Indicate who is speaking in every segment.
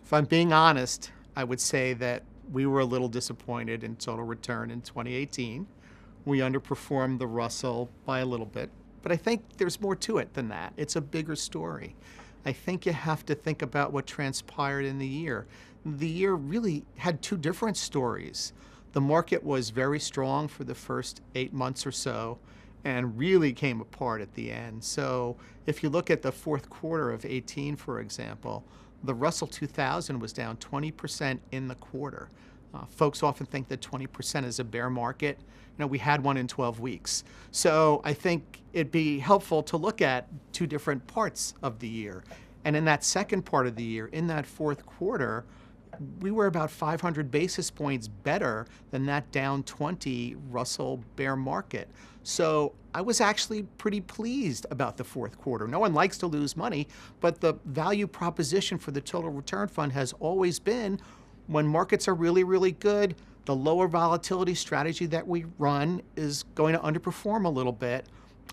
Speaker 1: If I'm being honest, I would say that we were a little disappointed in total return in 2018. We underperformed the Russell by a little bit, but I think there's more to it than that. It's a bigger story. I think you have to think about what transpired in the year. The year really had two different stories. The market was very strong for the first 8 months or so and really came apart at the end. So if you look at the fourth quarter of 18, for example, the Russell 2000 was down 20% in the quarter. Folks often think that 20% is a bear market. We had one in 12 weeks. So I think it'd be helpful to look at two different parts of the year. And in that second part of the year, in that fourth quarter, we were about 500 basis points better than that down 20 Russell bear market. So I was actually pretty pleased about the fourth quarter. No one likes to lose money, but the value proposition for the total return fund has always been when markets are really, really good, the lower volatility strategy that we run is going to underperform a little bit.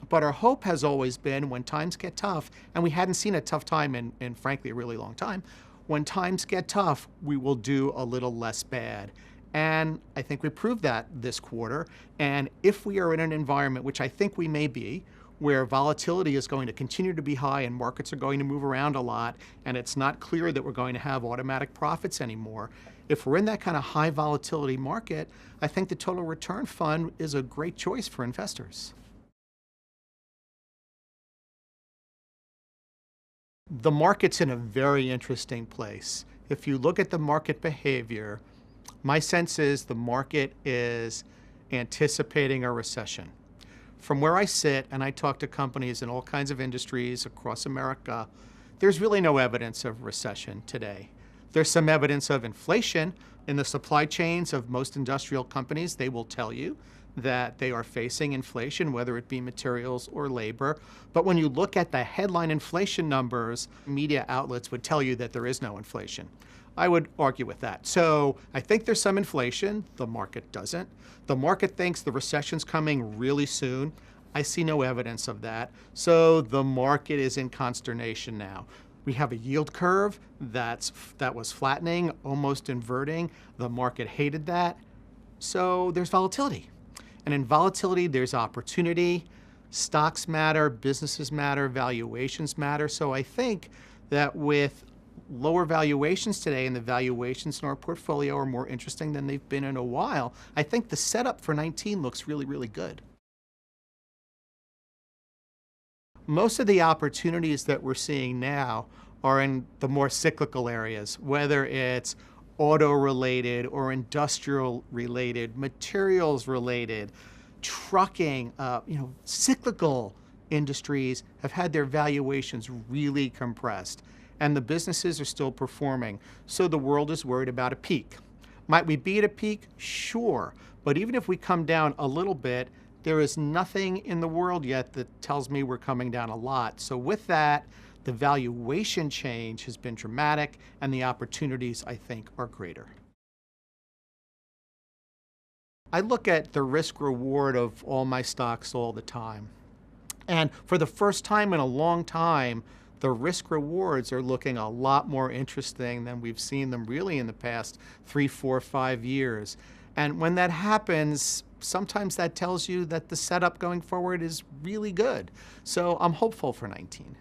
Speaker 1: But our hope has always been when times get tough, and we hadn't seen a tough time in frankly, a really long time, when times get tough, we will do a little less bad. And I think we proved that this quarter. And if we are in an environment, which I think we may be, where volatility is going to continue to be high and markets are going to move around a lot, and it's not clear that we're going to have automatic profits anymore, if we're in that kind of high volatility market, I think the total return fund is a great choice for investors. The market's in a very interesting place. If you look at the market behavior, my sense is the market is anticipating a recession. From where I sit, and I talk to companies in all kinds of industries across America, there's really no evidence of recession today. There's some evidence of inflation in the supply chains of most industrial companies. They will tell you that they are facing inflation, whether it be materials or labor. But when you look at the headline inflation numbers, media outlets would tell you that there is no inflation. I would argue with that. So I think there's some inflation. The market doesn't. The market thinks the recession's coming really soon. I see no evidence of that. So the market is in consternation now. We have a yield curve that was flattening, almost inverting. The market hated that. So there's volatility. And in volatility, there's opportunity. Stocks matter, businesses matter, valuations matter. So I think that with lower valuations today, and the valuations in our portfolio are more interesting than they've been in a while, I think the setup for 19 looks really, really good. Most of the opportunities that we're seeing now are in the more cyclical areas, whether it's auto-related or industrial-related, materials-related, trucking, cyclical industries have had their valuations really compressed, and the businesses are still performing. So the world is worried about a peak. Might we be at a peak? Sure. But even if we come down a little bit, there is nothing in the world yet that tells me we're coming down a lot. So with that, the valuation change has been dramatic, and the opportunities, I think, are greater. I look at the risk reward of all my stocks all the time. And for the first time in a long time, the risk rewards are looking a lot more interesting than we've seen them really in the past 3, 4, 5 years. And when that happens, sometimes that tells you that the setup going forward is really good. So I'm hopeful for 19.